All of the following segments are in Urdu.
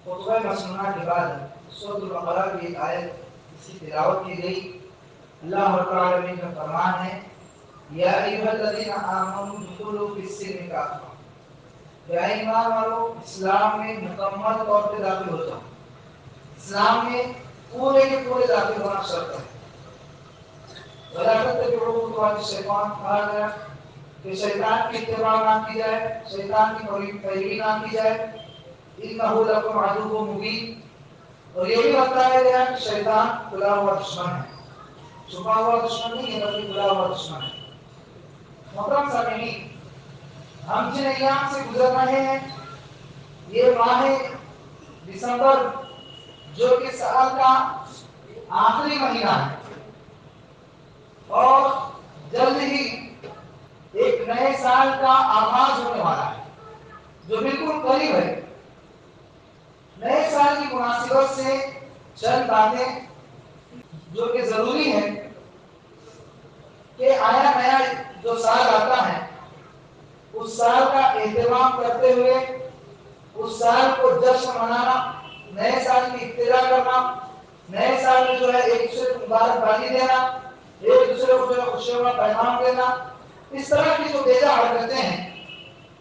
خطبہ مسنونہ کے بعد سورۃ البقرہ کی ایک آیت اس کی تلاوت کی گئی۔ اللہ رب العالمین کا فرمان ہے یا ایھا الذین آمنوا ادخلوا فی السلم کافۃ، یا ایمان والو اسلام میں مکمل طور پہ داخل ہو جاؤ۔ اسلام میں پورے کے پورے داخل ہونا شرط ہے۔ ولا تتبعوا خطوات الشیطان، کہا گیا کہ شیطان کی اتباع نہ کی جائے، شیطان کی پیروی نہ کی جائے۔ انہ لکم عدو مبین، اور یہ بھی بتایا گیا کہ شیطان کھلا ہوا دشمن ہے، چھپا ہوا دشمن نہیں ہے بلکہ کھلا ہوا دشمن ہے۔ محترم سامعین، ہم جن ایام سے گزر رہے ہیں یہ ماہ دسمبر جو کہ سال کا آخری مہینہ ہے، اور جلد ہی ایک نئے سال کا آغاز ہونے والا ہے جو بالکل قریب ہے۔ نئے سال کی مناسبت سے چند باتیں جو کہ ضروری ہے کہ آیا نیا جو سال آتا ہے اس سال کا اہتمام کرتے ہوئے اس سال کو جشن منانا، نئے سال کی ابتدا کرنا، نئے سال میں جو ہے ایک دوسرے کو مبارکبادی دینا، ایک دوسرے کو جو ہے خوشیوں کا پیغام دینا، اس طرح کی جو بیجا حرکتیں ہیں،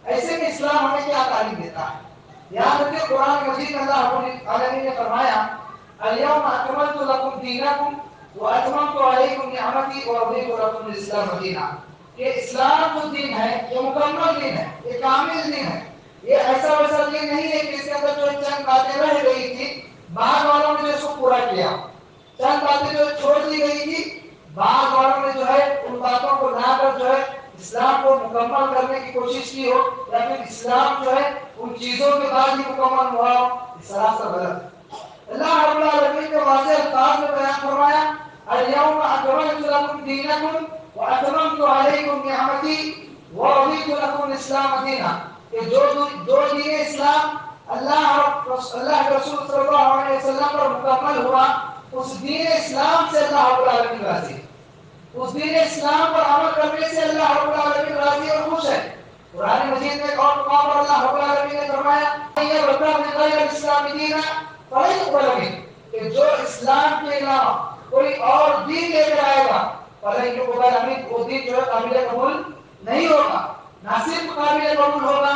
ایسے میں اسلام ہمیں کیا تعلیم دیتا ہے؟ یہاں تک کہ قرآن مجید میں اللہ رب العالمین نے فرمایا الیوم اکملت لکم دینکم واتممت علیکم نعمتی ورضیت لکم الاسلام دینا، کہ اسلام جو دین ہے یہ مکمل دین ہے، یہ کامل دین ہے۔ یہ ایسا ویسا دین نہیں ہے کہ اس کے اندر جو چند باتیں رہ گئی تھی بعد والوں نے جو اس کو پورا کیا، چند باتیں جو چھوڑ دی گئی تھی بعد والوں نے جو ہے ان باتوں کو لا کر جو ہے اسلام کو مکمل کرنے کی کوشش کی ہو، یا پھر اسلام جو ہے ان چیزوں کے بعد ہی مکمل ہوا ہو، اس سراسر غلط ہے۔ اللہ رب العالمین نے واضح الفاظ میں بیان فرمایا الیوم اکملت لکم دینکم واتممت علیکم نعمتی ورضیت لکم الاسلام دینا، کہ جو دین اسلام اللہ کے رسول صلی اللہ علیہ وسلم پر مکمل ہوا، اس دین اسلام سے اللہ رب العالمین راضی ہے، اس دین اسلام پر عمل کرنے سے اللہ رب العالمین راضی اور خوش ہے۔ قرآن مجید میں ایک اور مقام پر اللہ رب العالمین نے فرمایا غیر الاسلام دینا فلن يقبل منه، کہ جو اسلام کے علاوہ کوئی اور دین لے کر آئے گا فلن يقبل منه، وہ دین جو ہے قابل قبول نہیں ہوگا۔ نہ صرف قابل قبول ہوگا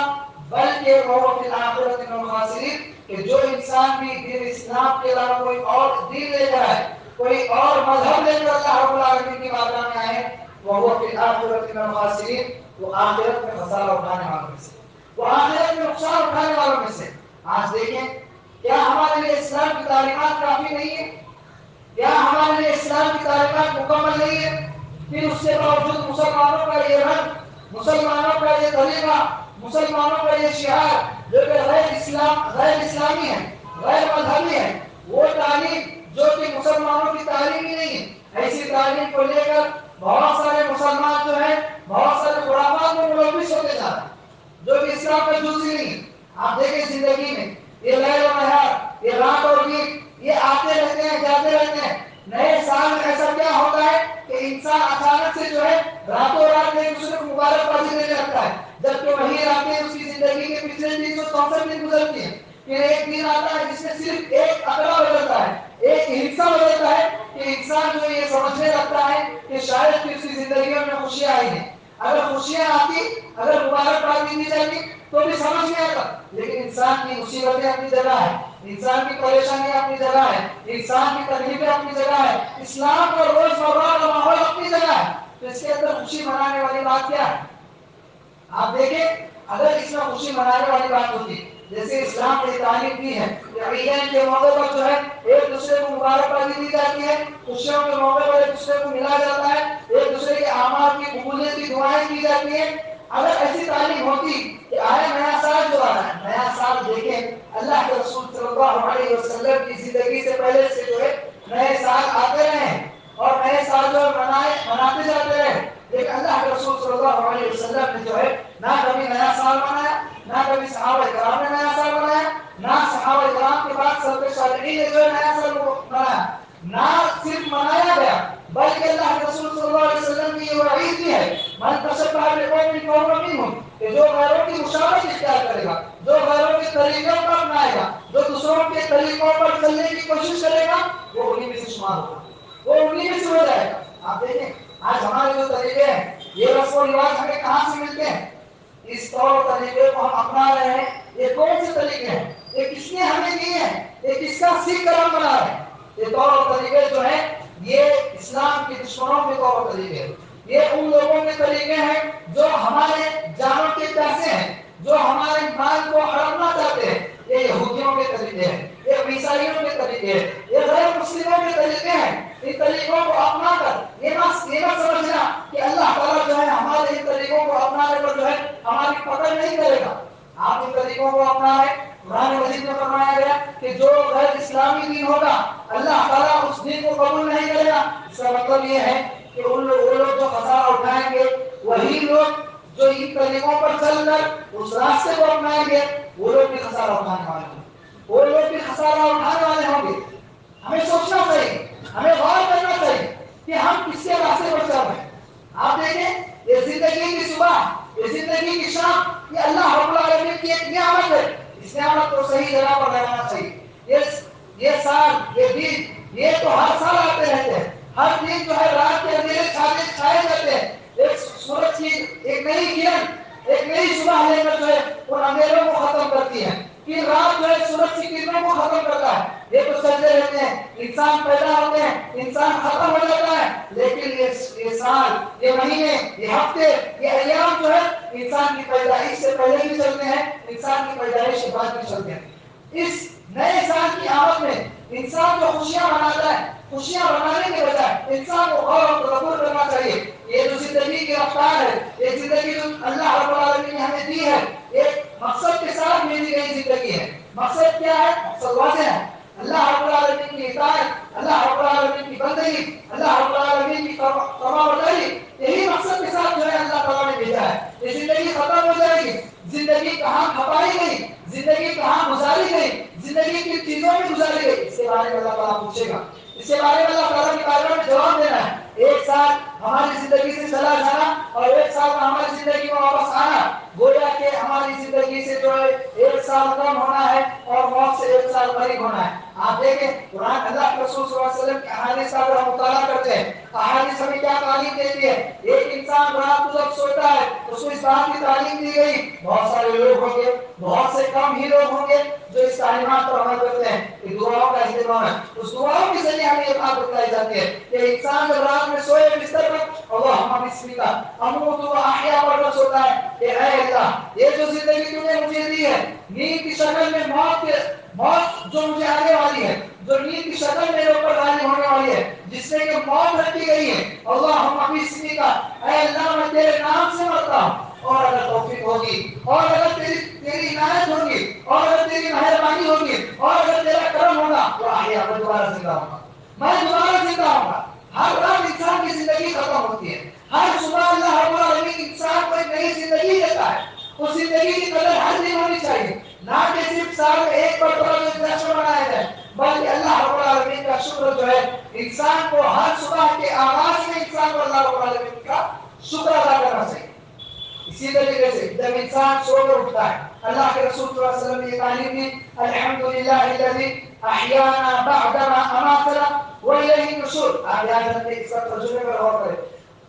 بلکہ وہ فی الآخرۃ من الخاسرین، کہ جو انسان بھی دین اسلام کے علاوہ کوئی اور دین لے کر آئے، کوئی اور مذہب لے کر اللہ رب العالمین کی بارگاہ میں آئے، وہ فی الآخرۃ من الخاسرین، وہ آخرت میں خسارہ اٹھانے والوں میں سے، وہ آخرت میں نقصان اٹھانے والوں میں سے۔ آج دیکھیں کیا ہمارے لیے اسلام کی تعلیمات کافی نہیں ہے؟ کیا ہمارے لیے اسلام کی تعلیمات مکمل نہیں ہے؟ پھر اس کے باوجود مسلمانوں کا یہ رنگ، مسلمانوں کا یہ طریقہ، مسلمانوں کا یہ شعار جو کہ غیر اسلامی ہے، غیر مذہبی ہے، وہ تعلیم جو کہ مسلمانوں کی تعلیم ہی نہیں ہے، ایسی تعلیم کو لے کر بہت سارے مسلمان جو ہیں بہت سارے خرافات میں ملوث ہوتے جا رہے ہیں جو کہ اسلام کا جز ہی نہیں ہے۔ آپ دیکھیں زندگی میں یہ لیل و نہار، یہ رات اور دن، یہ آتے رہتے ہیں جاتے رہتے ہیں۔ نئے سال میں ایسا کیا ہوتا ہے کہ انسان اچانک سے جو ہے راتوں رات ایک دوسرے کو مبارکبادی دینے لگتا ہے، جبکہ وہی راتیں اس کی زندگی کے پچھلے 364 دن گزرتی ہیں۔ پھر ایک دن آتا ہے جس میں صرف ایک عقلہ بدلتا ہے، ایک حصہ بدلتا ہے کہ انسان جو یہ سمجھنے لگتا ہے کہ شاید کہ اس کی زندگیوں میں خوشیاں آئی ہیں۔ اگر خوشیاں آتی، اگر مبارکبادی دی جاتی تو بھی سمجھ نہیں آتا، لیکن انسان کی مصیبتیں اپنی جگہ ہے، انسان کی پریشانیاں اپنی جگہ ہے، انسان کی تکلیفیں اپنی جگہ ہے، اسلام اور روزمرہ کا ماحول اپنی جگہ ہے، تو اس کے اندر خوشی منانے والی بات کیا ہے؟ آپ دیکھیں اگر اس میں خوشی منانے والی بات ہوتی، جیسے اسلام نے تعلیم دی ہے کہ عیدین کے موقع پر جو ہے ایک دوسرے کو مبارکبادی دی جاتی ہے، خوشیوں کے موقع پر ایک دوسرے کو ملا جاتا ہے، ایک دوسرے کے اعمال کی قبولیت کی دعائیں کی جاتی ہیں، اگر ایسی تعلیم ہوتی کہ آیا نیا سال جو آ رہا ہے، نیا سال دیکھیں اللہ کے رسول صلی اللہ علیہ وسلم کی زندگی سے پہلے سے جو ہے نئے سال آتے رہے ہیں اور نئے سال جو مناتے جاتے رہے، لیکن اللہ کے رسول صلی اللہ علیہ وسلم نے جو ہے نہ کبھی نیا سال منایا، نہ کبھی صحابہ کرام نے نیا سال منایا، نہ صحابہ کرام کے بعد سلف صالحین نے جو ہے نیا سال منایا، نہ صرف منایا گیا بلکہ اللہ کے رسول صلی اللہ علیہ وسلم کی یہ وعید بھی ہے من تشبہ بقوم فہو منہم، کہ جو غیروں کی مشابہت اختیار کرے گا، جو غیروں کے طریقوں کو اپنائے گا، جو دوسروں دوسروں کے طریقوں پر چلنے کی کوشش کرے گا وہ انہی میں سے شمار ہوگا، وہ انہی میں سے ہو جائے گا۔ آپ دیکھیں آج ہمارے جو طریقے ہیں یہ رسم و رواج ہمیں کہاں سے ملتے ہیں؟ اس طور طریقے کو ہم اپنا رہے ہیں، یہ کون سے طریقے ہیں؟ یہ کس نے ہمیں دیے ہیں؟ یہ کس کا سیکھ کر ہم بنا رہے ہیں؟ یہ طور و طریقے جو ہیں یہ اسلام کے دشمنوں کے طور و طریقے ہیں، یہ ان لوگوں کے طریقے ہیں جو ہمارے جانوں کے پیسے ہیں، جو ہمارے مال کو ہڑپنا چاہتے ہیں۔ یہ یہودیوں کے طریقے ہیں، یہ عیسائیوں کے طریقے ہیں، یہ غیر مسلموں کے طریقے ہیں۔ ان طریقوں کو اپنا کر یہ نہ سمجھنا کہ اللہ تعالیٰ جو ہے ہمارے ان طریقوں کو اپنانے پر جو ہے ہماری پکڑ نہیں کرے گا۔ آپ ان طریقوں کو اپنائیں، قرآن مجید میں فرمایا گیا کہ جو غیر اسلامی دین ہوگا اللہ تعالیٰ اس دین کو قبول نہیں کرے گا۔ اس کا مطلب یہ ہے کہ وہ لوگ جو خسارہ اٹھائیں گے وہی لوگ جو ان طریقوں پر چل کر اس راستے کو اپنائیں گے وہ لوگ بھی خسارہ اٹھانے والے ہوں گے، وہ لوگ بھی خسارہ اٹھانے والے ہوں گے۔ ہمیں سوچنا چاہیے، ہمیں غور کرنا چاہیے کہ ہم کس کے راستے پر چل رہے ہیں۔ آپ دیکھیں یہ زندگی کی صبح، یہ زندگی کی شام، یہ اللہ رب العالمین کی ایک نعمت ہے۔ اس نعمت کو صحیح جگہ پر لگانا چاہیے۔ یہ سال، یہ دن، یہ تو ہر سال آتے رہتے ہیں۔ ہر دن جو ہے رات کے اندھیرے چھائے جاتے ہیں، ایک سورج کی ایک نئی کرن، ایک نئی صبح لے کر جو ہے ان اندھیروں کو ختم کرتی ہے۔ پھر رات جو ہے سورج کی کرنوں کو ختم کرتا ہے۔ یہ تو چلتے رہتے ہیں، انسان پیدا ہوتے ہیں، انسان ختم ہو جاتا ہے، لیکن یہ سال، یہ مہینے، یہ ہفتے، یہ ایام جو ہے انسان کی پیدائش سے پہلے بھی چلتے ہیں، انسان کی پیدائش کے بعد بھی چلتے ہیں۔ اس نئے سال کی آمد میں انسان جو خوشیاں مناتا ہے، خوشیاں منانے کے بجائے انسان کو غور و تدبر کرنا چاہیے۔ یہ جو زندگی کی رفتار ہے، یہ زندگی جو اللہ رب العالمین نے ہمیں دی ہے، ایک مقصد کے ساتھ ملی گئی زندگی ہے۔ مقصد کیا ہے؟ مقصد واضح ہے، اللہ رب العالمین کی اطاعت، اللہ رب العالمین کی بندگی، اللہ رب العالمین کی فرمانبرداری، یہی مقصد کے ساتھ جو ہے اللہ تعالیٰ نے بھیجا ہے۔ یہ زندگی ختم ہو جائے گی، زندگی کہاں کھپائی گئی، زندگی کہاں گزاری گئی، زندگی کن چیزوں میں گزاری گئی، اس کے بارے میں اللہ تعالیٰ پوچھے گا۔ اس کے بارے میں اللہ تعالیٰ کی بارگاہ میں جواب دینا ہے۔ ایک سال ہماری زندگی سے چلا جانا اور ایک سال کا ہماری زندگی میں واپس آنا، گویا کہ ہماری زندگی سے جو ہے ایک سال کم ہونا ہے اور موت سے ایک سال قریب ہونا ہے۔ آپ دیکھیں قرآن، اللہ کے رسول صلی اللہ علیہ وسلم کی احادیث کا اگر ہم مطالعہ کرتے ہیں، احادیث ہمیں کیا تعلیم دیتی ہے؟ ایک انسان رات کو جب سوتا ہے اس کو اس بات کی تعلیم دی گئی، بہت سارے لوگ ہوں گے، بہت سے کم ہی لوگ ہوں گے جو اس تعلیمات پر عمل کرتے ہیں کہ دعاؤں کا اہتمام ہے۔ اس دعاؤں کے ذریعے ہمیں یہ بات بتائی جاتی ہے کہ انسان جب رات میں سوئے بستر پر اللہم بسمک اموت و احیا پڑھ کر سوتا ہے کہ اے اللہ یہ جو زندگی تو نے مجھے دی ہے، نیند کی شکل میں موت جو مجھے آنے والی ہے، جو نیند کی شکل میرے اوپر غالب ہونے والی ہے، جس سے کہ موت رکھی گئی ہے، اللہم بسمک، اے اللہ میں تیرے نام سے مرتا ہوں، اور اگر توفیق ہوگی، اور اگر تیری عنایت ہوگی، اور اگر تیری مہربانی ہوگی، اور اگر تیرا کرم ہوگا تو احیا، میں دوبارہ زندہ ہوں گا، میں دوبارہ زندہ ہوں گا۔ ہر رات انسان کی زندگی ختم ہوتی ہے، ہر صبح اللہ رب العالمین انسان کو ایک نئی زندگی دیتا ہے۔ اس زندگی کی قدر ہر دن ہونی چاہیے، نہ کہ صرف سال میں ایک مرتبہ جو جشن منایا جائے، بلکہ اللہ رب العالمین کا شکر جو ہے انسان کو ہر صبح کے آغاز میں انسان کو اللہ رب العالمین کا شکر ادا کرنا چاہیے۔ اسی طریقے سے جب انسان سو کر اٹھتا ہے، اللہ کے رسول صلی اللہ علیہ وسلم نے یہ تعلیم دی، الحمدللہ الذی احیانا بعدما اماتنا والیہ النشور۔ آپ یاد رکھیں، اس کا ترجمے پر غور کریں۔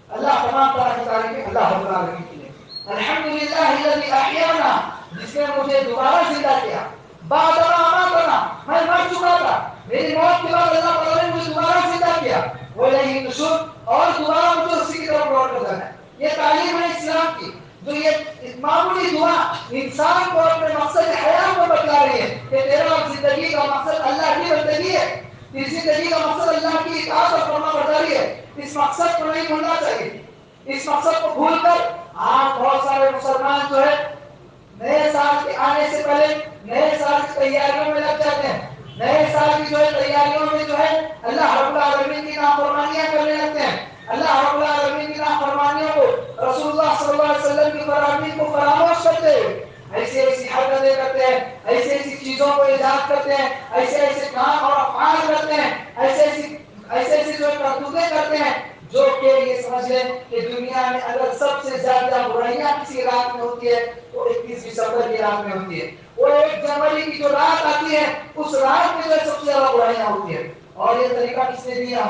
اللہ تمام طرح کی تعریفیں اللہ رب العالمین کی ہے۔ الحمدللہ الذی احیانا، جس نے مجھے دوبارہ زندہ کیا، بعدما اماتنا، میں مر چکا تھا، میری موت کے بعد اللہ تعالیٰ نے مجھے دوبارہ زندہ کیا، والیہ النشور، اور دوبارہ مجھے اسی کی طرف لوٹ کر جانا ہے۔ یہ تعلیم ہے اسلام کی، جو یہ معمولی دعا انسان کو اپنے مقصد حیات میں بتلا رہی ہے کہ تیرا زندگی کا مقصد اللہ کی بندگی ہے، تیری زندگی کا مقصد اللہ کی اطاعت اور فرمانبرداری ہے۔ اس مقصد کو نہیں بھولنا چاہیے۔ اس مقصد کو بھول کر آج بہت سارے مسلمان جو ہے نئے سال کے آنے سے پہلے نئے سال کی تیاریوں میں لگ جاتے ہیں، نئے سال کی جو ہے تیاریوں میں جو ہے اللہ رب العالمین کی نافرمانیاں کرنے لگتے ہیں، اللہ رب العالمین کی نافرمانیوں کو، رسول اللہ صلی اللہ علیہ وسلم کی فرامین کو فراموش کرتے ہیں، ایسی ایسی حرکتیں کرتے ہیں، ایسی ایسی چیزوں کو ایجاد کرتے ہیں، ایسے ایسے کام اور افعال کرتے ہیں، ایسے ایسی جو کرتوتیں کرتے ہیں جو کہ یہ سمجھ لیں کہ دنیا میں اگر سب سے زیادہ برائیاں کسی رات میں ہوتی ہے تو 21 دسمبر کی رات میں ہوتی ہے. وہ 1 جنوری کی جو رات آتی ہے اس رات میں جو سب سے زیادہ برائیاں ہوتی ہے. اور یہ طریقہ کس نے دیا؟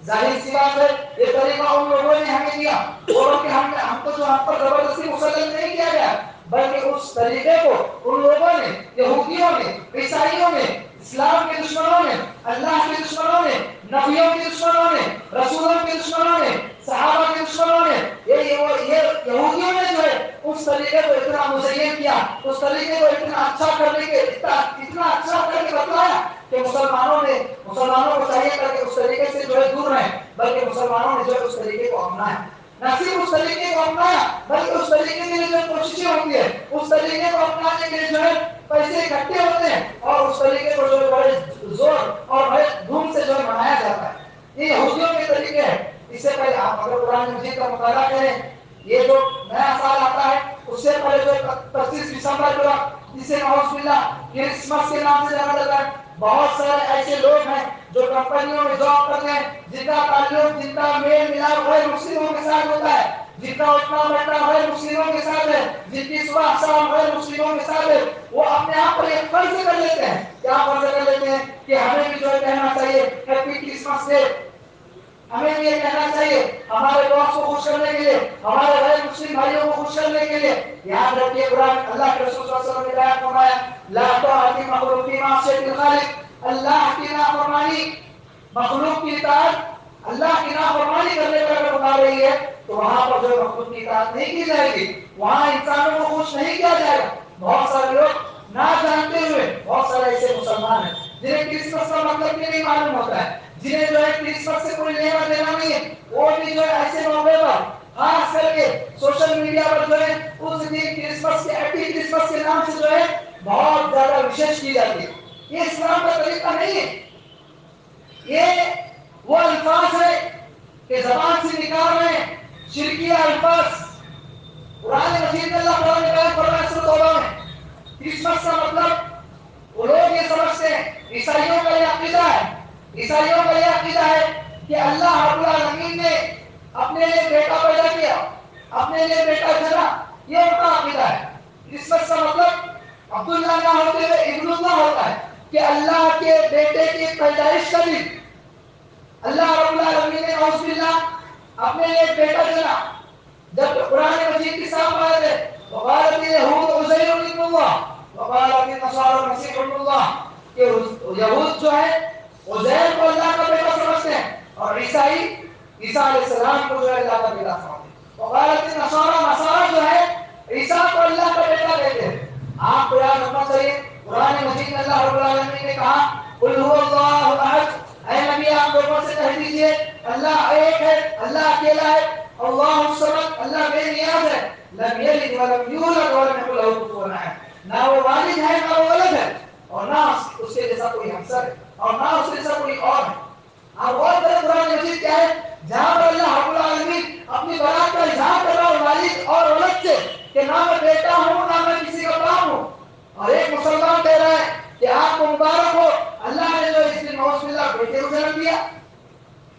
ظاہر سی بات ہے یہ طریقہ ان لوگوں نے ہمیں دیا، اور کہ ہم کو جو ہم پر زبردستی مسلط نہیں کیا گیا، بلکہ اس طریقے کو ان لوگوں نے، یہودیوں نے، عیسائیوں نے، اسلام کے دشمنوں نے، اللہ کے دشمنوں نے، نبیوں کے دشمنوں نے، رسولوں کے دشمنوں نے، صحابہ کے دشمنوں نے، یہ یہودیوں نے جو ہے اس طریقے کو اتنا مزین کیا، اس طریقے کو اتنا اچھا کرنے کے اتنا اچھا کر کے بتلایا کہ مسلمانوں کو چاہیے تھا کہ اس طریقے سے جو ہے دور رہیں، بلکہ مسلمانوں نے جو ہے اس طریقے کو اپنایا. نہ صرف اس طریقے کو اپنایا بلکہ اس طریقے کے لیے جو کوششیں ہوتی ہے، اس طریقے کو اپنانے کے لیے جو ہے پیسے اکٹھے ہوتے ہیں، اور اس طریقے کو جو ہے بڑے زور اور بڑے دھوم سے جو ہے منایا جاتا ہے. یہ یہودیوں کے طریقے ہیں. اس سے پہلے آپ اگر قرآن مجید کا مطالعہ کریں، یہ جو نیا سال آتا ہے اس سے پہلے جو 25 دسمبر کو جسے نعوذ باللہ کرسمس کے نام سے جانا جاتا ہے، بہت سارے ایسے لوگ ہیں جو کمپنیوں میں جاب کرتے ہیں، جن کا تعلق، جن کا میل ملاپ غیر مسلموں کے ساتھ ہوتا ہے، جن کا اٹھنا بیٹھنا غیر مسلموں کے ساتھ ہے، جن کی صبح شام غیر مسلموں کے ساتھ ہے، وہ اپنے آپ پر ایک فرض کر لیتے ہیں. کیا فرض کر لیتے ہیں؟ کہ ہمیں بھی جو ہے کہنا چاہیے ہیپی کرسمس ڈے، ہمیں بھی یہ کہنا چاہیے ہمارے باس کو خوش کرنے کے لیے، ہمارے غیر مسلم بھائیوں کو خوش کرنے کے لیے. یاد رکھیے قرآن اللہ کے رسول صلی اللہ علیہ وسلم نے بیان فرمایا لا طاعۃ مخلوق فی معصیۃ الخالق، اللہ کی نافرمانی، مخلوق کی اطاعت، اللہ کی نافرمانی کرنے پر اگر بتا رہی ہے تو وہاں پر جو مخلوق کی اطاعت نہیں کی جائے گی، وہاں انسانوں کو خوش نہیں کیا جائے گا. بہت سارے لوگ نہ جانتے ہوئے، بہت سارے ایسے مسلمان ہیں جنہیں کرسمس کا مطلب بھی نہیں معلوم ہوتا ہے، جنہیں جو ہے کرسمس سے کوئی لینا دینا نہیں ہے، وہ بھی جو ہے ایسے موقع پر خاص کر کے سوشل میڈیا پر جو ہے اس دن کرسمس کے ہیپی کرسمس کے نام سے جو ہے بہت زیادہ وشیش کی جاتی ہے. یہ اسلام کا طریقہ نہیں ہے. یہ وہ الفاظ ہے کہ زبان سے نکال رہے ہیں شرکیہ الفاظ. قرآن مجید میں اللہ تعالیٰ نے بیان فرمایا سورۃ توبہ میں کرسمس کا مطلب وہ لوگ یہ سمجھتے ہیں، عیسائیوں کا یہ عقیدہ ہے، عیسائیوں کا یہ عقیدہ ہے کہ اللہ رب العالمین نے اپنے لیے بیٹا پیدا کیا، اپنے لیے بیٹا جنا. یہ ان کا عقیدہ ہے. کرسمس کا مطلب عبداللہ نہ ہوتے ہوئے ابن اللہ ہوتا ہے کہ اللہ کے بیٹے کی پیدائش کا دن اللہ رب العالمین نے نعوذ باللہ اپنے لیے بیٹا چنا. جب قرآن مجید کی صاف آیت ہے وقالت اليهود عزير ابن الله وقالت النصارى المسيح ابن الله، کہ یہود جو ہے عزیر کو اللہ کا بیٹا سمجھتے ہیں اور عیسائی عیسیٰ علیہ السلام کو جو ہے اللہ کا بیٹا سمجھتے ہیں. وقالت النصارى، نصارہ جو ہے عیسیٰ کو اللہ کا بیٹا کہتے ہیں. آپ کو یاد رکھنا چاہیے قرآن مجید میں اللہ رب العالمین نے کہا قل هو الله احد، اے نبی آپ لوگوں سے کہہ دیجئے اللہ ایک ہے، اللہ اکیلا ہے. اللہ الصمد، اللہ بے نیاز ہے. لم یلد ولم یولد ولم یکن له کفوا احد، نہ وہ والد ہے نہ وہ ولد ہے اور نہ اس کے جیسا کوئی ہمسر ہے اور نہ اس کے جیسا کوئی اور ہے. آپ غور کریں قرآن مجید کیا ہے، جہاں پر اللہ رب العالمین اپنی برات کا اظہار کر رہا ہے والد اور ولد سے کہ نہ میں بیٹا ہوں نہ میں کسی کا باپ ہوں، اور ایک مسلمان کہہ رہا ہے کہ آپ کو مبارک ہو اللہ نے جو اس دن نعوذ باللہ بیٹے کو جنم دیا.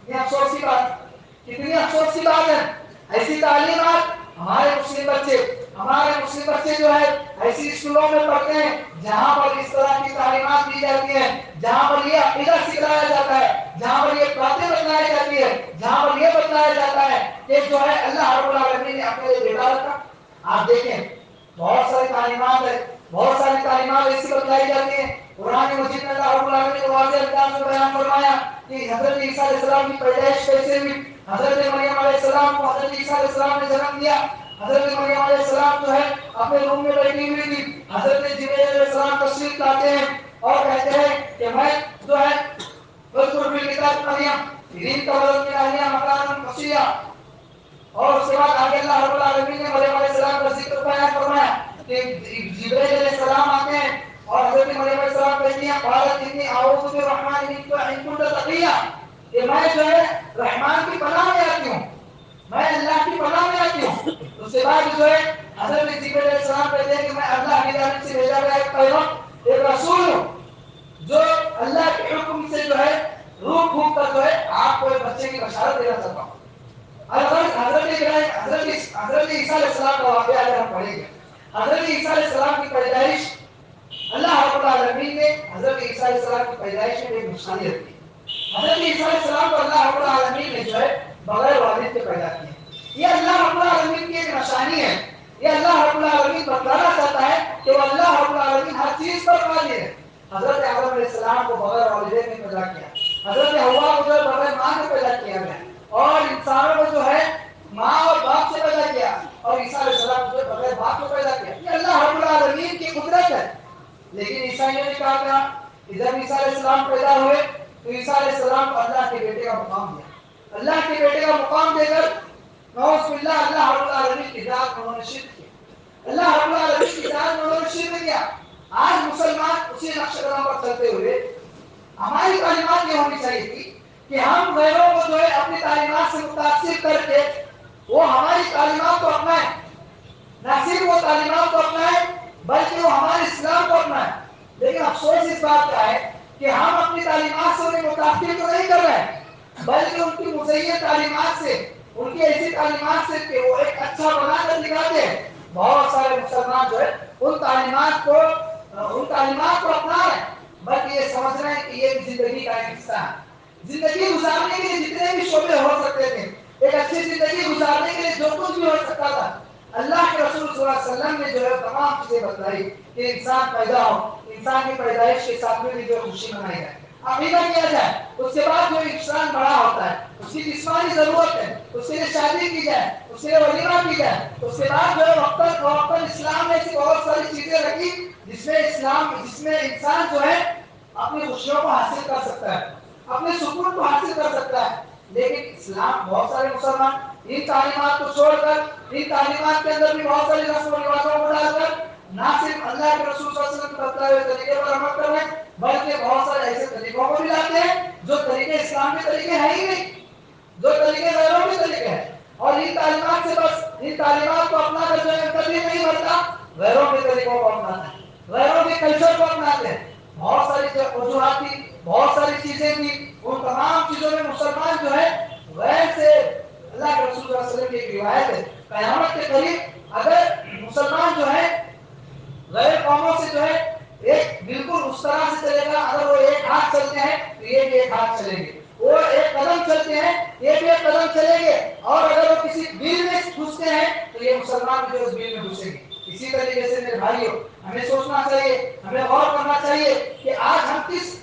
یہ افسوس کی بات، کتنی افسوس کی بات ہے. ایسی تعلیمات ہمارے مسلم بچے جو ہے ایسی اسکولوں میں پڑھتے ہیں جہاں پر اس طرح کی تعلیمات دی جاتی ہیں، جہاں پر یہ عقیدہ سکھلایا جاتا ہے، جہاں پر یہ باتیں بتلائی جاتی ہے، جہاں پر یہ بتلایا جاتا ہے کہ جو ہے اللہ رب العالمین نے اپنے لیے بیٹا رکھا. آپ دیکھیں بہت ساری تعلیمات ہے، بہت ساری تعلیمات ایسی بتلائی جاتی ہیں. قرآن مجید میں اللہ رب العالمین نے واضح انداز میں بیان فرمایا کہ حضرت عیسیٰ علیہ السلام کی پیدائش کیسے ہوئی. حضرت مریم علیہ السلام کو حضرت عیسیٰ علیہ السلام نے جنم دیا. حضرت مریم علیہ السلام جو ہے اپنے روم میں بیٹھی ہوئی تھی. حضرت جبرائیل علیہ السلام تشریف لاتے ہیں اور کہتے ہیں کہ میں جو ہے اذکر فی الکتاب مریم انتبذت من اہلہا مکانا قصیا. اور اس کے بعد آگے اللہ رب العالمین نے مریم علیہ السلام کا ذکر بیان فرمایا کہ جبرائیل علیہ السلام آتے ہیں اور حضرت مریم علیہ السلام کہتی ہیں قالت انی اعوذ بالرحمن منک ان کنت تقیا، کہ میں جو ہے رحمان کی پناہ میں آتی ہوں، میں اللہ کی پناہ میں آتی ہوں. اس کے بعد جو ہے حضرت جبرائیل علیہ السلام کہتے ہیں کہ میں اللہ کی جانب سے بھیجا گیا ایک پیغام، ایک رسول ہوں جو اللہ کے حکم سے جو ہے روح پھونک کر جو ہے آپ کو ایک بچے کی بشارت دینا چاہتا ہوں. حضرت عیسیٰ علیہ السلام کا واقعہ اگر ہم پڑھیں گے، حضرت عیسیٰ علیہ السلام کی پیدائش، اللہ رب العالمین نے حضرت عیسیٰ علیہ السلام کی پیدائش میں ایک نشانی رکھی. حضرت عیسیٰ علیہ السلام کو اللہ رب العالمین نے جو ہے بغیر والد کے پیدا کیا. یہ اللہ رب العالمین کی ایک نشانی ہے. یہ اللہ رب العالمین بتلانا چاہتا ہے کہ وہ اللہ رب العالمین ہر چیز پر قادر ہے. حضرت آدم علیہ السلام کو بغیر والدین میں پیدا کیا. حضرت حوا کو جو ہے بغیر ماں میں پیدا کیا گیا. اور انسانوں کو جو ہے ماں اور باپ سے پیدا کیا. اور عیسیٰ علیہ السلام کو جو ہے بغیر باپ کو پیدا کیا. یہ اللہ رب العالمین کی قدرت ہے. لیکن عیسائیوں نے کہا تھا کہ جب عیسیٰ علیہ السلام پیدا ہوئے تو عیسیٰ علیہ السلام کو اللہ کے بیٹے کا مقام دیا. اللہ کے بیٹے کا مقام دے کر نعوذ باللہ اللہ رب العالمین کی ذات میں انہوں نے شرک کیا. اللہ رب العالمین کی ذات میں انہوں نے شرک کیا. آج مسلمان اسی نقش قدم پر چلتے ہوئے ہماری تعلیمات یہ ہونی چاہیے تھی کہ ہم غیروں کو جو ہے اپنی تعلیمات سے متاثر کر کے وہ ہماری تعلیمات کو اپنائیں. نہ صرف وہ تعلیمات کو اپنائیں بلکہ وہ ہمارے اسلام کو اپنائیں. لیکن افسوس اس بات کا ہے کہ ہم اپنی تعلیمات سے انہیں متاثر تو نہیں کر رہے ہیں بلکہ ان کی مزین تعلیمات سے، ان کی ایسی تعلیمات سے کہ وہ ایک اچھا بنا کر دکھاتے ہیں. بہت سارے مسلمان جو ہے ان تعلیمات کو اپنا رہے ہیں بلکہ یہ سمجھ رہے ہیں کہ یہ زندگی کا ایک حصہ ہے. زندگی گزارنے کے لیے جتنے بھی شعبے ہو سکتے تھے، ایک اچھی زندگی گزارنے کے لیے جو کچھ بھی ہو سکتا تھا، اللہ کے رسول صلی اللہ علیہ وسلم نے جو ہے تمام چیزیں بتلائی کہ انسان پیدا ہو، انسان کی پیدائش کے ساتھ میں بھی جو خوشی منائی جائے، عقیدہ کیا جائے. اس کے بعد جو انسان بڑا ہوتا ہے اس کی جسمانی ضرورت ہے، اس کے لیے شادی کی جائے، اس کے لیے ولیمہ کی جائے. اس کے بعد جو ہے وقتاً اسلام نے ایسی بہت ساری چیزیں رکھی جس میں انسان جو ہے اپنی خوشیوں کو حاصل کر سکتا ہے، اپنے سکون کو حاصل کر سکتا ہے. لیکن اسلام بہت سارے مسلمان ان تعلیمات کو چھوڑ کر ان تعلیمات کے اندر بھی بہت ساری رسم و رواجوں کو ڈال کر نہ صرف اللہ کے رسول صلی اللہ علیہ وسلم کے بتائے ہوئے طریقے پر عمل کر رہے ہیں بلکہ بہت سارے ایسے طریقوں کو بھی لاتے ہیں جو طریقے اسلام کے طریقے ہیں ہی نہیں، جو طریقے غیروں کے طریقے ہیں. اور ان تعلیمات سے بس ان تعلیمات کو اپنا کر جو ہے کبھی نہیں بڑھتا، غیروں کے طریقوں کو اپناتے ہیں، غیروں کے کلچر کو اپناتے ہیں. بہت ساری وجوہات تھی، بہت ساری چیزیں تھی. ان تمام چیزوں میں مسلمان جو ہے غیر سے اللہ کے رسول صلی اللہ علیہ وسلم کی ایک روایت ہے قیامت کے قریب اگر مسلمان جو ہے غیر قوموں سے جو ہے ایک بالکل اس طرح سے چلے گا، اگر وہ ایک ہاتھ چلتے ہیں تو یہ بھی ایک ہاتھ چلیں گے، وہ ایک قدم چلتے ہیں یہ بھی ایک قدم چلیں گے، اور اگر وہ کسی بیل میں گھستے ہیں تو یہ مسلمان جو اس بیل میں گھسیں گے. اسی طریقے سے میرے بھائیوں ہمیں سوچنا چاہیے، ہمیں غور کرنا چاہیے کہ آج ہم کس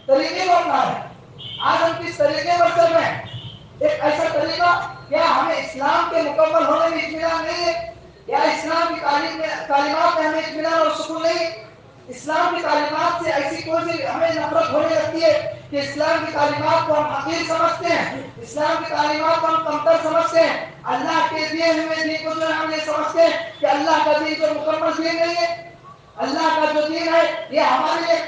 طریقے کو اپنا رہے ہیں، آج ہم کس طریقے پر چل رہے ہیں. ایک ایسا طریقہ کیا ہمیں اسلام کے مکمل ہونے میں اطمینان نہیں ہے، یا اسلام کی تعلیمات میں ہمیں اطمینان اور سکون نہیں ہے. اسلام کی تعلیمات سے ایسی کوئی سی ہمیں نفرت ہونے لگتی ہے کہ اسلام کی تعلیمات کو ہم حقیر سمجھتے ہیں، اسلام کی تعلیمات کو ہم کمتر سمجھتے ہیں. اللہ کے دیے ہوئے دین کو جو ہم یہ سمجھتے ہیں کہ اللہ کا دین جو مکمل دین نہیں ہے، اللہ کا جو دین ہے یہ ہمارے لیے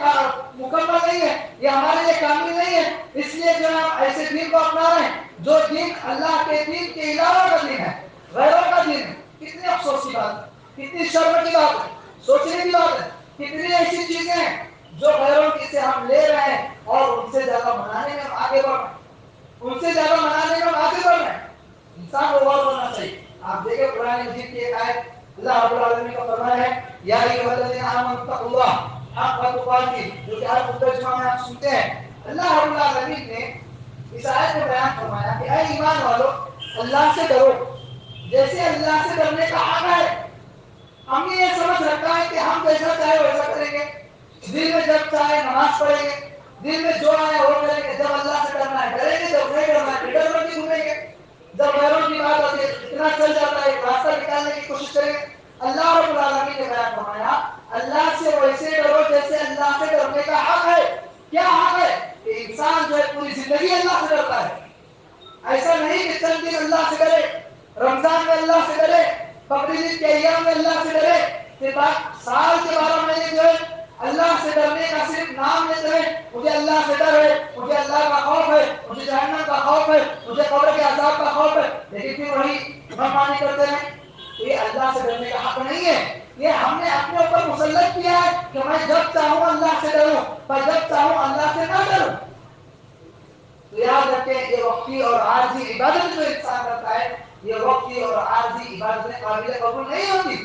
مکمل نہیں ہے، یہ ہمارے لیے کامل نہیں ہے. اس لیے جو ہم ایسے دین کو اپنا رہے ہیں جو دین اللہ کے دین کے علاوہ کا دین ہے، غیروں کا دین ہے. کتنی افسوس کی بات ہے، کتنی شرم کی بات ہے، سوچنے کی بات ہے. کتنی ایسی چیزیں ہیں جو غیروں کی سے ہم لے رہے ہیں اور ان سے زیادہ منانے میں ہم آگے بڑھ رہے ہیں، ان سے زیادہ منانے میں ہم آگے بڑھ رہے ہیں. انسان کو غور کرنا چاہیے. آپ دیکھیں قرآن مجید کی ایک آیت اللہ رب العالمین کا فرمان ہے یا ایھا الذین آمنوا اتقوا اللہ حق تقاته، جو کہ ہر ترجمہ میں آپ سنتے ہیں. اللہ رب العالمین نے اس آیت میں بیان فرمایا کہ اے ایمان والو اللہ سے ڈرو جیسے اللہ سے ڈرنے کا حق ہے. ہم نے یہ سمجھ رکھا ہے کہ ہم جیسا چاہے ویسا کریں گے، دل میں جب چاہے نماز پڑھیں گے، دل میں جو آئے وہ کریں گے. جب اللہ سے ڈرنا ہے ڈریں گے، جب نہیں ڈرنا ہے ڈر کر کے گھومیں گے. جب غیروں کی بات ہوتی ہے اتنا چل جاتا ہے ایک راستہ نکالنے کی کوشش کریں گے. اللہ رب العالمین نے بیان فرمایا اللہ سے ویسے ڈرو جیسے اللہ سے ڈرنے کا حق ہے. کیا حق ہے؟ کہ انسان جو ہے پوری زندگی اللہ سے ڈرتا ہے. ایسا نہیں کہ چند دن اللہ سے ڈرے، رمضان میں اللہ سے ڈرے، بقرعید کے ایام میں اللہ سے ڈرے، پھر سال کے 12 مہینے جو ہے اللہ سے ڈرنے کا صرف نام لیتے ہیں. مجھے اللہ سے ڈر ہے، مجھے اللہ کا خوف ہے، مجھے جہنم کا خوف ہے، مجھے قبر کے عذاب کا خوف ہے، لیکن پھر وہی منمانی کرتے ہیں. یہ اللہ سے ڈرنے کا حق نہیں ہے. یہ ہم نے اپنے اوپر مسلط کیا ہے کہ میں جب چاہوں اللہ سے ڈروں، میں جب چاہوں اللہ سے نہ ڈروں. تو یاد رکھیں یہ وقت وقتی اور عارضی عبادت جو انسان کرتا ہے یہ وقتی اور عارضی عبادتیں قابل قبول نہیں ہوتی.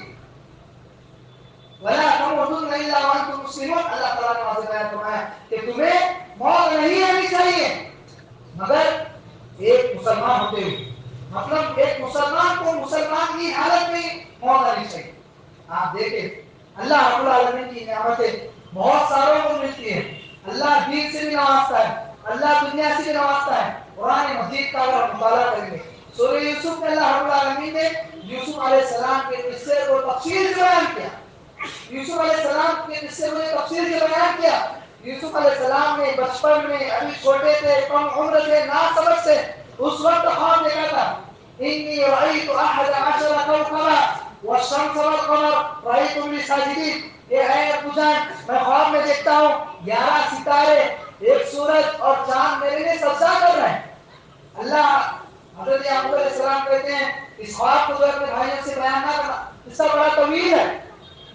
ولا تموتن الا وانتم مسلمون. اللہ تعالیٰ نے واضح بیان فرمایا کہ تمہیں موت نہیں آنی چاہیے مگر ایک مسلمان ہوتے ہوئے. مطلب ایک مسلمان کو مسلمان کی حالت میں موت آنی چاہیے. آپ دیکھیں اللہ رب العالمین کی نعمتیں بہت ساروں کو ملتی ہیں. اللہ دین سے بھی نوازتا ہے, اللہ دنیا سے بھی نوازتا ہے. قرآن مجید کا اگر ہم مطالعہ کریں گے سورہ یوسف میں اللہ رب العالمین نے یوسف علیہ السلام کے قصے کو تفصیل سے بیان کیا. یوسف علیہ السلام کے قصے کو تفصیل سے بیان کیا. یوسف علیہ السلام نے بچپن میں ابھی چھوٹے تھے, کم عمر تھے, ناسمجھ تھے, اس وقت خواب دیکھا تھا انی رأیت احد عشر کوكبا والشمس والقمر رأیتم لی ساجدین. اے ابو جان میں خواب میں دیکھتا ہوں 11 ستارے, ایک سورج اور چاند میرے لیے سجدہ کر رہے ہیں. اللہ حضرت یعقوب علیہ السلام کہتے ہیں اس خواب کو جو اپنے بھائیوں سے بیان نہ کرنا, اس کا بڑا طویل ہے.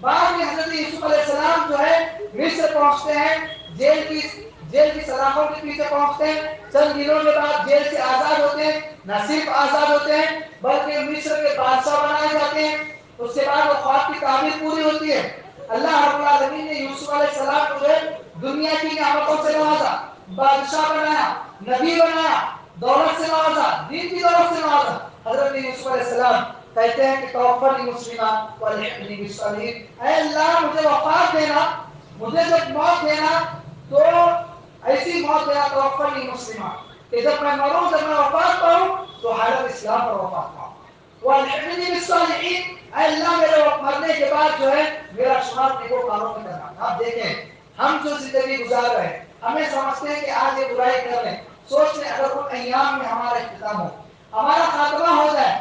بعد میں حضرت یوسف علیہ السلام جو ہے مصر پہنچتے ہیں, جیل کی سلاخوں کے پیچھے پہنچتے ہیں. چند دنوں کے بعد جیل سے آزاد ہوتے ہیں. نہ صرف آزاد ہوتے ہیں بلکہ مصر کے بادشاہ بنائے جاتے ہیں. اس کے بعد وہ خواب کی تعبیر پوری ہوتی ہے. اللہ رب العالمین نے یوسف علیہ السلام کو جو ہے دنیا کی نعمتوں سے نوازا, بادشاہ بنایا, نبی بنایا, دولت سے نوازا, دین کی دولت سے نوازا. حضرت یوسف علیہ السلام کہتے ہیں کہ توفنی مسلمہ والحقنی بالصالحین. اے اللہ مجھے وفات دینا, مجھے جب موت دینا تو ایسی موت دینا توفنی مسلمہ کہ جب میں مروں, جب میں وفات پاؤں تو حالت اسلام پر وفات پاؤں. والحقنی بالصالحین, اے اللہ میرے مرنے کے بعد جو ہے میرا شمار نیکو کاروں میں کرنا. آپ دیکھیں ہم جو زندگی گزار رہے ہیں ہمیں سمجھتے ہیں کہ آج یہ برائی کر رہے ہیں, سوچ لیں اگر ان ایام میں ہمارا اختتام ہو, ہمارا خاتمہ ہو جائے,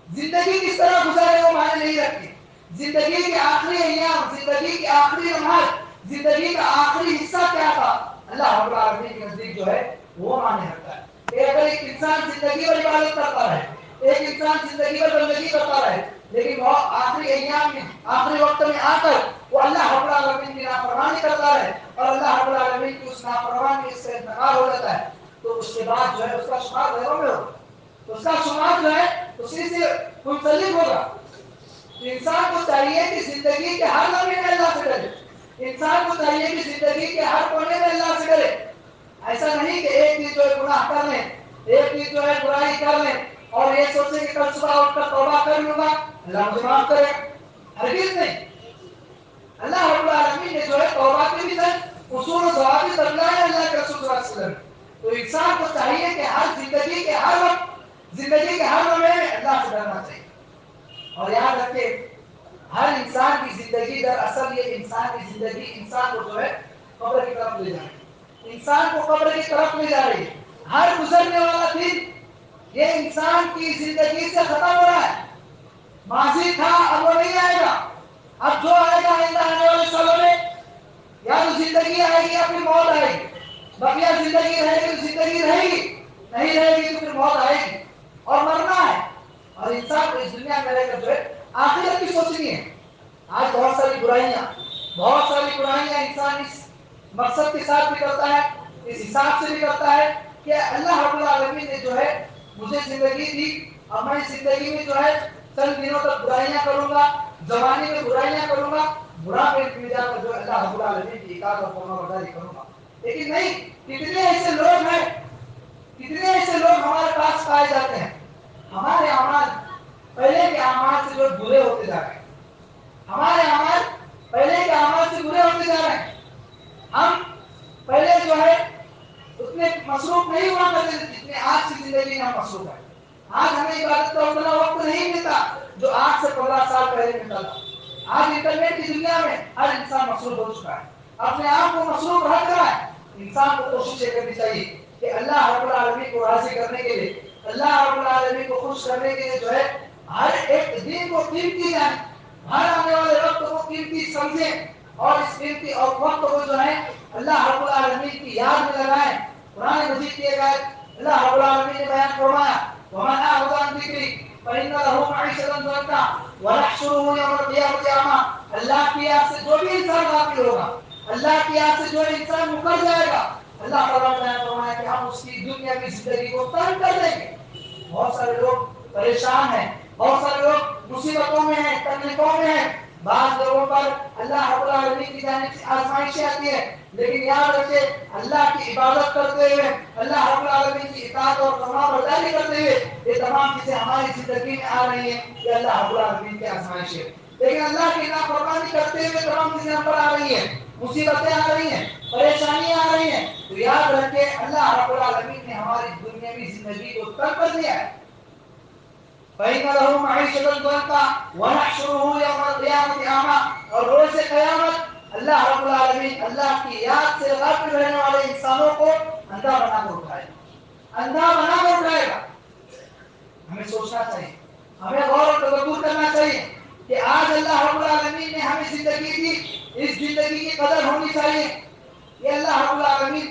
زندگی کس طرح گزارے وہ معنی نہیں رکھتی. زندگی کے آخری ایام, زندگی کے آخری لمحات, زندگی کا آخری حصہ کیا تھا اللہ رب العالمین کے نزدیک جو ہے وہ معنی رکھتا ہے. کہ اگر ایک انسان زندگی پر عبادت کرتا رہے, ایک انسان زندگی پر بندگی کرتا رہے, لیکن وہ آخری ایام میں آخری وقت میں آ کر وہ اللہ رب العالمین کی نافرمانی کرتا رہے اور اللہ رب العالمین کی اس نافرمانی سے انتقال ہو جاتا ہے تو اس کے بعد جو ہے اس کا شمار غیروں میں ہوگا, اس کا شمار جو ہے اسی سے منسلک ہوگا. انسان کو چاہیے کہ زندگی کے ہر لمحے میں اللہ سے ڈرے, انسان کو چاہیے کہ زندگی کے ہر کونے میں اللہ سے ڈرے. ایسا نہیں کہ ایک دن جو ہے گناہ کر لیں, ایک دن جو ہے برائی کر لیں اور یہ سوچیں کہ کل صبح اٹھ کر توبہ کر لوں گا اللہ مجھے معاف کرے. ہرگز نہیں. اللہ رب العالمین نے جو ہے توبہ کے بھی اصول و ضوابط بتلائے اللہ کے رسول صلی اللہ علیہ وسلم. تو انسان کو چاہیے کہ ہر زندگی کے ہر وقت, زندگی کے ہر لمحے میں اللہ سے ڈرنا چاہیے. اور یاد رکھیں ہر انسان کی زندگی دراصل یہ انسان کی زندگی انسان کو جو ہے قبر کی طرف لے جا رہی ہے, انسان کو قبر کی طرف لے جا رہی ہے. ہر گزرنے والا دن یہ انسان کی زندگی سے ختم ہو رہا ہے. ماضی تھا اب وہ نہیں آئے گا, اب جو آئے گا آئندہ آنے والے سالوں میں یا تو زندگی آئے گی یا پھر موت آئے گی. بقیہ زندگی رہے گی تو زندگی رہے گی, نہیں رہے گی تو پھر موت آئے گی اور مرنا ہے. اور انسان کو اس دنیا میں رہ کر جو ہے آخرت کی سوچنی ہے. آج بہت ساری برائیاں انسان اس مقصد کے ساتھ بھی کرتا ہے, اس حساب سے بھی کرتا ہے کہ اللہ رب العالمین نے جو ہے مجھے زندگی دی اور میں اس زندگی میں جو ہے چند دنوں تک برائیاں کروں گا, جوانی میں برائیاں کروں گا, بڑھاپے میں جا کر جو اللہ رب العالمین کی اطاعت اور فرمانبرداری کروں گا. لیکن نہیں, کتنے ایسے لوگ ہیں, کتنے ایسے لوگ ہمارے پاس پائے جاتے ہیں ہمارے اعمال پہلے کے اعمال سے جو برے ہوتے جا رہے ہیں, ہمارے اعمال پہلے کے اعمال سے برے ہوتے جا رہے ہیں. ہم پہلے جو ہے اتنے مصروف نہیں ہوا کرتے جتنے آج کی زندگی میں ہم مصروف ہیں. آج ہمیں عبادت کا اتنا وقت نہیں ملتا جو آج سے 15 سال پہلے ملتا تھا. آج انٹرنیٹ کی دنیا میں ہر انسان مصروف ہو چکا ہے, اپنے آپ کو مصروف رکھ رہا ہے. انسان کو کوشش یہ کرنی چاہیے کہ اللہ رب العالمین کو راضی کرنے کے لیے, اللہ رب العالمین کو خوش کرنے کے لیے جو ہے ہر ایک دن کو قیمتی جائیں, ہر آنے والے وقت کو قیمتی سمجھیں اور اس قیمتی اور وقت کو جو ہے اللہ رب العالمین کی یاد میں لگائیں. قرآن مجید کی آیت اللہ رب العالمین نے بیان فرمایا وَمَنْ أَعْرَضَ عَنْ ذِكْرِي فَإِنَّ لَهُ مَعِيشَةً ضَنكًا وَنَحْشُرُهُ يَوْمَ الْقِيَامَةِ أَعْمَىٰ. اللہ کی یاد سے جو بھی انسان غافل ہوگا, اللہ کی یاد سے جو انسان مکر جائے گا, اللہ تعالیٰ نے فرمایا کہ ہم اس کی دنیا کی زندگی کو تنگ کر دیں گے. بہت سارے لوگ پریشان ہیں, بہت سارے لوگ مصیبتوں میں ہیں, تکلیفوں میں ہیں. بعض لوگوں پر اللہ رب العالمین کی جانب سے آزمائشیں آتی ہیں, لیکن یاد رکھے اللہ کی عبادت کرتے ہوئے, اللہ رب العالمین کی اطاعت اور فرمانبرداری کرتے ہوئے یہ تمام چیزیں ہماری زندگی میں آ رہی ہیں. یہ اللہ رب العالمین کی آزمائش ہے. لیکن اللہ کی نافرمانی کرتے ہوئے تمام چیزیں ہم پر آ رہی ہیں, مصیبتیں آ رہی ہیں, پریشانیاں آ رہی ہیں, تو یاد رکھے اللہ رب العالمین نے ہماری دنیاوی زندگی کو تنگ کر دیا ہے. فَإِنَّ لَهُ مَعِيشَةً ضَنكًا وَنَحْشُرُهُ يَوْمَ الْقِيَامَةِ أَعْمَىٰ. اور روز قیامت اللہ رب العالمین اللہ کی یاد سے غافل رہنے والے انسانوں کو اندھا بنا کر اٹھائے گا, اندھا بنا کر اٹھائے گا. ہمیں سوچنا چاہیے, ہمیں غور و تدبر کرنا چاہیے کہ آج اللہ رب العالمین نے ہمیں زندگی دی, اس زندگی کی قدر ہونی چاہیے. یہ اللہ رب العالمین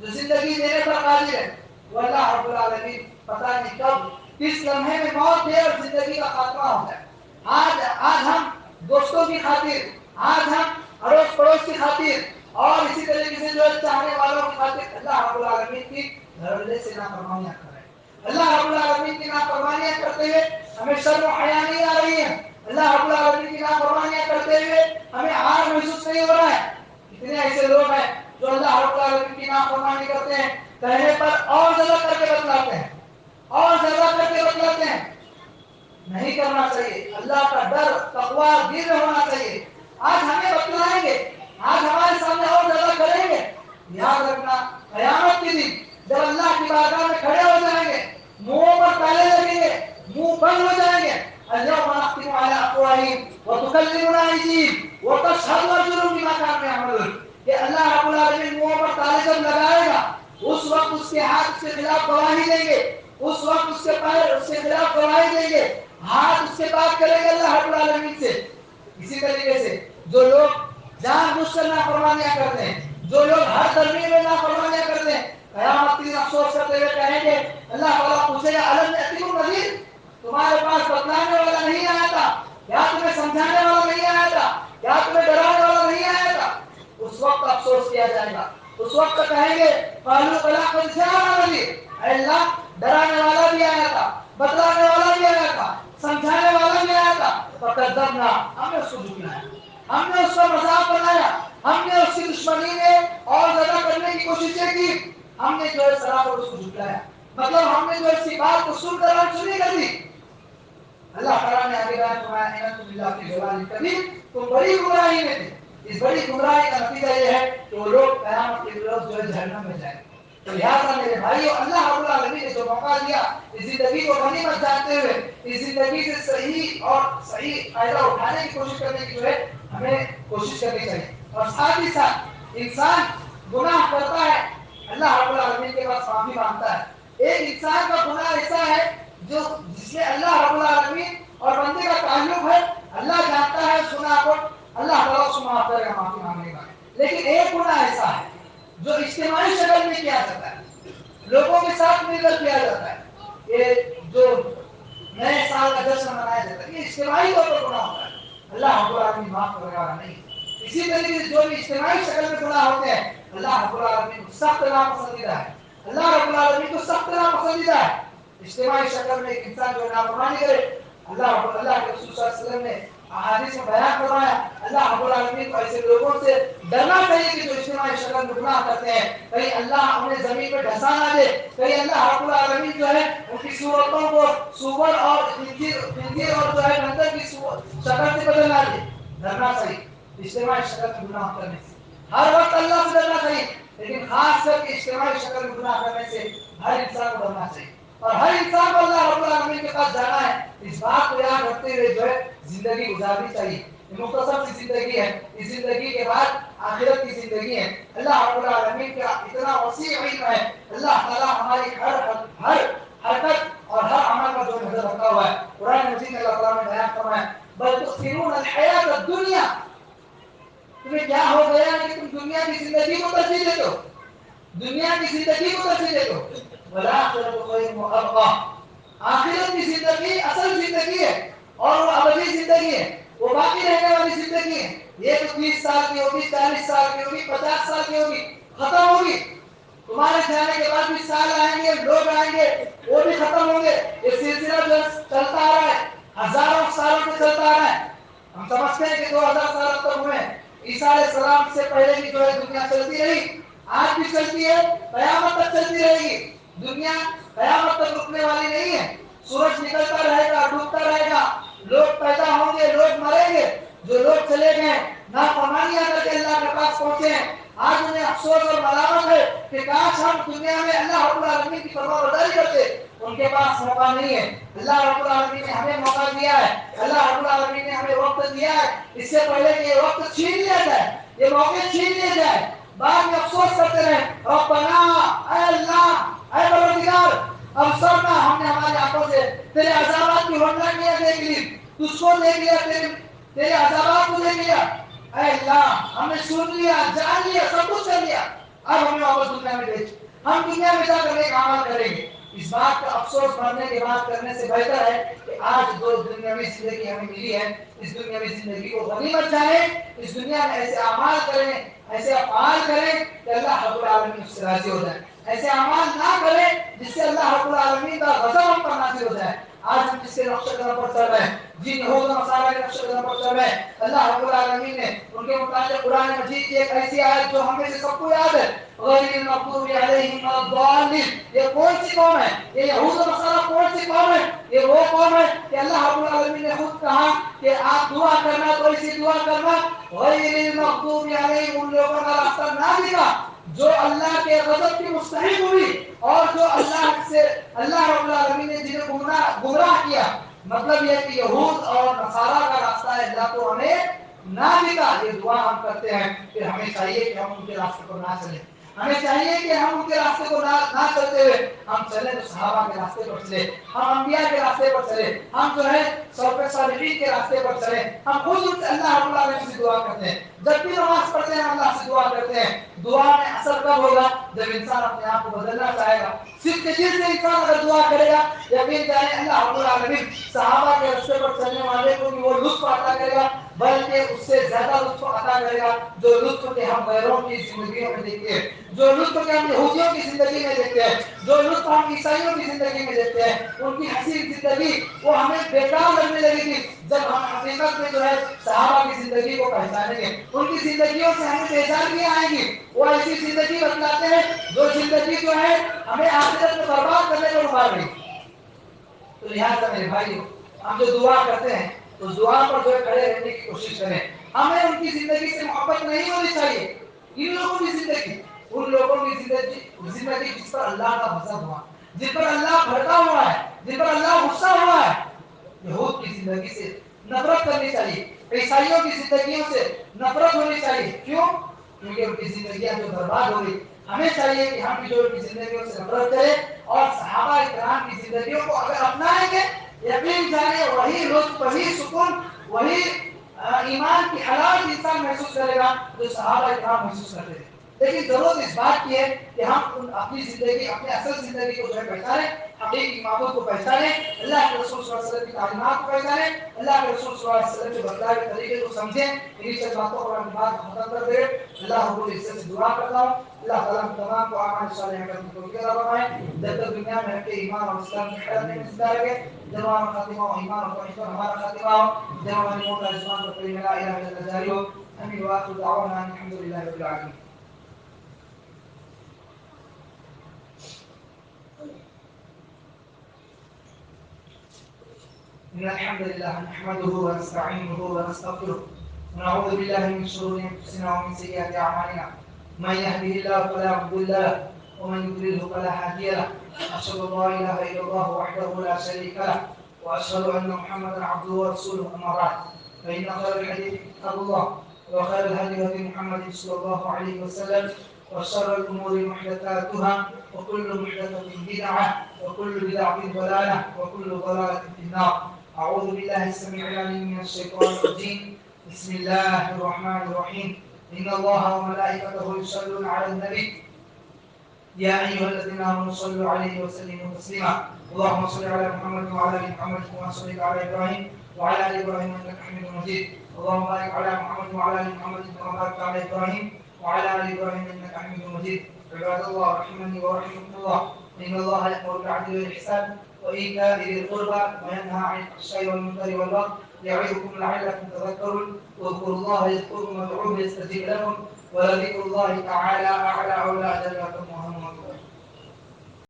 جو زندگی دینے پر قادر ہے, وہ اللہ رب العالمین پتہ نہیں کب کس لمحے میں موت دے اور زندگی کا خاتمہ ہو جائے. آج ہم دوستوں کی خاطر, آج ہم اڑوس پڑوس کی خاطر اور اسی طریقے سے جو چاہنے والوں کی خاطر اللہ رب العالمین کی دھڑلے سے نافرمانیاں کر رہے ہیں. اللہ رب العالمین کی نافرمانیاں کرتے ہوئے ہمیں شرم و حیا نہیں آ رہی ہے. اللہ رب العالمین کی نافرمانیاں کرتے ہوئے ہمیں عار محسوس نہیں ہو رہا ہے. کتنے ایسے لوگ ہیں جو اللہ رب العالمین کی نافرمانی کرتے ہیں, کہنے پر اور زیادہ کر کے بتلاتے ہیں, اور زیادہ کر کے بتلاتے ہیں. نہیں کرنا چاہیے. اللہ کا ڈر تقویٰ دل میں ہونا چاہیے. آج ہمیں بتلائیں گے, آج ہمارے سامنے اور زیادہ کریں گے. یاد رکھنا قیامت کے دن جب اللہ کی بارگاہ میں کھڑے ہو جائیں گے, منہوں پر تالے لگیں گے, منہ بند ہو جائیں گے. اليوم نختم على افواههم وتكلمنا ايديهم وتشهد ارجلهم بما كانوا يعملون. کہ اللہ رب العالمین منہوں پر تالے جب لگائے گا, اس وقت اس کے ہاتھ اس کے خلاف گواہی دیں گے, اس وقت اس کے پیر اس کے خلاف گواہی دیں گے, ہاتھ اس سے بات کریں گے اللہ رب العالمین سے. اسی طریقے سے جو لوگ جان بوجھ کر نافرمانیاں کرتے ہیں, جو لوگ ہر ترمیم میں نافرمانیاں کرتے ہیں, قیامت کے دن افسوس کرتے ہوئے کہیں گے, اللہ تعالیٰ پوچھے گا الم یأتکم نذیر, تمہارے پاس بتلانے والا نہیں آیا تھا کیا, تمہیں سمجھانے والا نہیں آیا تھا کیا, تمہیں ڈرانے والا نہیں آیا تھا. اس وقت افسوس کیا جائے گا, اس وقت کہیں گے قالوا بلی قد جاءنا نذیر, اے اللہ ڈرانے والا بھی آیا تھا, بتلانے والا بھی آیا تھا, سمجھانے والا بھی آیا تھا, فکذبنا, ہم نے اس کو جھٹلایا, ہم نے اس کا مذاق بنایا, ہم نے اس کی دشمنی میں اور زیادہ کرنے کی کوششیں کی, ہم نے جو ہے سراپر اس کو جھٹلایا. مطلب ہم نے جو اس کی بات کو سن کر چنی کر دی. اللہ تعالیٰ نے آگے بیان فرمایا انکم باللہ فی ضلال کبیر, تم بڑی گمراہی میں تھے. اس بڑی گمراہی کا نتیجہ یہ ہے کہ وہ لوگ قیامت کے روز جو ہے جہنم میں جائیں. تو لہٰذا میرے بھائیو, اللہ رب العالمین نے جو موقع دیا اس زندگی کو غنیمت جانتے ہوئے اس زندگی سے صحیح اور صحیح فائدہ اٹھانے کی کوشش کرنے کی جو ہے ہمیں کوشش کرنی چاہیے. اور ساتھ ہی ساتھ انسان گناہ کرتا ہے, اللہ رب العالمین کے پاس معافی مانگتا ہے. ایک انسان کا گناہ ایسا ہے جو جس میں اللہ رب العالمین اور بندے کا تعلق ہے, اللہ جانتا ہے اس گناہ کو, اللہ تعالیٰ اس کو معاف کرے گا, معافی مانگے گا. لیکن ایک گناہ ایسا ہے جو اجتماعی شکل میں کیا جاتا ہے, لوگوں کے ساتھ مل کر کیا جاتا ہے. یہ جو نئے سال کا جشن منایا جاتا ہے, یہ اجتماعی طور پر گناہ ہوتا ہے, اللہ رب العالمین معاف کرے گا نہیں. اسی طریقے سے جو بھی اجتماعی شکل میں گناہ ہوتے ہیں, اللہ رب العالمین کو سخت ناپسندیدہ ہے, اللہ رب العالمین کو سخت ناپسندیدہ ہے. اجتماعی شکل میں ایک انسان جو نافرمانی کرے, اللہ کے رسول صلی اللہ علیہ وسلم نے احادیث میں بیان فرمایا, اللہ رب العالمین کو ایسے لوگوں سے ڈرنا چاہیے کہ جو اجتماعی شکل میں گناہ کرتے ہیں, کہیں اللہ انہیں زمین پہ ڈھسا نہ دے, کہیں اللہ رب العالمین جو ہے ان کی صورتوں کو سور اور خنزیر اور جو ہے بندر کی شکل سے بدل نہ دے. ڈرنا چاہیے اجتماعی شکل میں گناہ کرنے سے, ہر وقت اللہ سے ڈرنا چاہیے, لیکن خاص کر کے اجتماعی شکل میں گناہ کرنے سے ہر انسان کو ڈرنا چاہیے. اور ہر انسان کو اللہ رب العالمین کے پاس جانا ہے, اس بات کو یاد رکھتے ہوئے جو ہے زندگی گزارنی چاہیے. یہ مختصر سی زندگی ہے, اس زندگی کے بعد آخرت کی زندگی ہے. اللہ رب العالمین کا اتنا وسیع علم ہے, اللہ تعالیٰ ہماری ہر حرکت اور ہر عمل پر جو نظر رکھا ہوا ہے. قرآن مجید میں اللہ تعالیٰ نے بیان فرمایا بل تؤثرون الحیات الدنیا, تمہیں کیا ہو گیا کہ تم دنیا کی زندگی کو ترجیح دیتے ہو, دنیا کی زندگی کو ترجیح دیتے ہو. والآخرۃ خیر وابقیٰ, آخرت کی زندگی اصل زندگی ہے اور وہ ابدی زندگی ہے, وہ باقی رہنے والی زندگی ہے. یہ تو 20 سال کی ہوگی, 40 سال کی ہوگی, 50 سال کی ہوگی, ختم ہوگی. تمہارے جانے کے بعد بھی سال آئیں گے، لوگ آئیں گے، وہ بھی ختم ہوں گے. یہ سلسلہ جو چلتا آ رہا ہے ہزاروں سالوں سے چلتا آ رہا ہے. ہم سمجھتے ہیں کہ 2000 سال اب تک ہوئے. عیسیٰ علیہ السلام سے پہلے بھی جو ہے دنیا چلتی رہی، آج بھی چلتی ہے، قیامت تک چلتی رہے گی. دنیا قیامت تک رکنے والی نہیں ہے. سورج نکلتا رہے گا، ڈوبتا رہے گا، لوگ پیدا ہوں گے، لوگ مریں گے. جو لوگ چلے گئے نافرمانیاں کر کے اللہ کے پاس پہنچے ہیں، آج انہیں افسوس اور ملامت ہے کہ کاش ہم دنیا میں اللہ رب العالمین کی فرمانبرداری کرتے. ان کے پاس موقع نہیں ہے. اللہ رب العالمین نے ہمیں موقع دیا ہے، اللہ رب العالمین نے ہمیں وقت دیا ہے. اس سے پہلے کہ یہ وقت چھین لیا جائے، یہ موقع چھین لیا جائے، بعد میں افسوس کرتے رہے. ربنا، اے اللہ، اے پروردگار، ابصرنا، ہم نے ہماری آنکھوں سے تیرے عذابات کی ہولناکیاں دیکھ لی، تجھ کو دیکھ لیا، تیرے عذابات کو دیکھ لیا. اے اللہ، ہم نے سن لیا، جان لیا، سب کچھ کر لیا، اب ہمیں واپس دنیا میں بھیج. ہم دنیا میں جا کر ایک عمل کریں گے. اس بات کا افسوس مرنے کے بعد کرنے سے بہتر ہے کہ آج جو دنیاوی زندگی ہمیں ملی ہے، اس دنیاوی زندگی کو غنیمت جانیں، اس دنیا میں ایسے اعمال کریں، ایسے افعال کریں کہ اللہ رب العالمین اس سے راضی ہو جائے. ایسے اعمال نہ کریں جس سے اللہ رب العالمین کا غضب ہم پر نازل ہو جائے. آج ہم جس کے نقش قدم پر چل رہے ہیں، جن یہود و نصارہ کے نقش قدم پر چل رہے ہیں، اللہ رب العالمین نے ان کے متعلق قرآن مجید کی ایک ایسی آیت جو ہمیں سے سب کو یاد ہے، غیر المغضوب علیہم ولا الضالین. یہ کون سی قوم ہے؟ یہ یہود و نصارہ کون سی قوم ہے؟ یہ وہ قوم ہے کہ اللہ رب العالمین نے خود کہا کہ آپ دعا کرنا تو اسی دعا کرنا، غیر المغضوب علیہم، ان لوگوں کا راستہ نہ دکھا جو اللہ کے غضب کی مستحق ہوئی اور جو اللہ سے اللہ رب العالمین نے جنہیں گمراہ کیا. مطلب یہ کہ یہود اور نصارہ کا راستہ ہے اللہ کو ہمیں نہ دکھا. یہ دعا ہم کرتے ہیں کہ ہمیں چاہیے کہ ہم ان کے راستے پر نہ چلیں. ہمیں چاہیے کہ ہم ان کے راستے کو نہ چلتے ہوئے ہم چلیں تو صحابہ کے راستے پر چلیں، ہم انبیاء کے راستے پر چلیں، ہم جو ہے سلف صالحین کے راستے پر چلیں. ہم خود ان سے اللہ رب العالمین سے دعا کرتے ہیں. جب بھی نماز پڑھتے ہیں اللہ سے دعا کرتے ہیں. دعا میں اثر کب ہوگا؟ جب انسان اپنے آپ کو بدلنا چاہے گا. صرف دل سے انسان اگر دعا کرے گا، یقین جانے اللہ رب العالمین صحابہ کے راستے پر چلنے والے کو بھی وہ لطف عطا کرے گا، بلکہ اس سے زیادہ لطف عطا کرے گا جو لطف کے ہم غیروں کی زندگیوں میں دیکھتے ہیں، جو لطف کے ہم یہودیوں کی زندگی میں دیکھتے ہیں، جو لطف ہم عیسائیوں کی زندگی میں دیکھتے ہیں. ان کی حسین زندگی وہ ہمیں بیکار لگنے لگی تھی جب ہم حقیقت میں جو ہے صحابہ کی زندگی کو پہچانیں گے. ان کی زندگیوں سے ہمیں بیزاریاں آئیں گی. وہ ایسی زندگی بتلاتے ہیں جو زندگی جو ہے ہمیں آخرت میں برباد کرنے کو مار رہی. تو لہٰذا میرے بھائیو، ہم جو دعا کرتے ہیں تو دعا پر جو ہے کھڑے رہنے کی کوشش کریں. ہمیں ان کی زندگی سے محبت نہیں ہونی چاہیے. ان لوگوں کی زندگی، ان لوگوں کی زندگی جس پر اللہ کا غضب ہوا، جن پر اللہ بھڑکا ہوا ہے، جن پر اللہ غصہ ہوا ہے، یہود کی زندگی سے نفرت کرنی چاہیے. عیسائیوں کی زندگیوں سے نفرت ہونی چاہیے. کیوں؟ کیونکہ ان کی زندگیاں جو برباد ہو گئی. ہمیں چاہیے کہ ہم بھی جو ان کی زندگیوں سے نفرت کریں اور صحابہ کرام کی زندگیوں کو اگر اپنائیں گے، یقین جانے وہی لطف، وہی سکون، وہی ایمان کی حلاوت انسان محسوس کرے گا جو صحابہ کرام محسوس کرتے تھے. لیکن ضرورت اس بات کی ہے کہ ہم اپنی زندگی، اپنے اصل زندگی کو جو ہے پہچانیں، حقیقی معبود کو پہچانیں، اللہ کے رسول صلی اللہ علیہ وسلم کی تعلیمات کو پہچانیں، اللہ کے رسول صلی اللہ علیہ وسلم کے بتلائے ہوئے طریقے کو سمجھیں. انہی چند باتوں پر ہم بات ختم کر دیں. اللہ رب العزت سے دعا کرتا ہوں اللہ تعالیٰ ہم تمام کو اعمال صالحہ کرنے کی توفیق عطا فرمائے. جب تک دنیا میں رکھے ایمان اور اسلام کی حیات میں زندہ رکھے، جب ہمارا خاتمہ ہو ایمان اور توحید پر ہمارا خاتمہ ہو، جب ہماری موت رضوان پر کلمہ لا الہ الا اللہ جاری ہو. امین وآخر دعوانا ان الحمد للہ رب العالمین. إن الحمد لله نحمده ونستعينه ونستغفره ونعوذ بالله من شرور أنفسنا ومن سيئات أعمالنا. من يهده الله فلا مضل له ومن يضلله فلا هادي له. أشهد أن لا إله إلا الله وحده لا شريك له وأشهد أن محمدا عبده ورسوله. أما بعد، فإن خير الحديث كتاب الله وخير الهدي هدي محمد صلى الله عليه وسلم وشر الأمور محدثاتها وكل محدثة بدعة وكل بدعة ضلالة وكل ضلالة في النار. أعوذ بالله السميع العليم من الشيطان الرجيم. بسم الله الرحمن الرحيم. إن الله وملائكته يصلون على النبي يا أيها الذين آمنوا صلوا عليه وسلموا تسليما. اللهم صل على محمد وعلى آل محمد كما صليت على إبراهيم وعلى آل إبراهيم إنك حميد مجيد. اللهم بارك على محمد وعلى آل محمد كما باركت على إبراهيم وعلى آل إبراهيم إنك حميد مجيد. عباد الله رحمني ورحمكم الله إن الله يأمر بالعدل والإحسان وإيتاء ذي القربى وينهى عن الفحشاء والمنكر والبغي يعظكم لعلكم تذكرون واذكروا الله يذكركم وادعوه يستجيب لكم ولذكر الله تعالى أعلى ولا أجل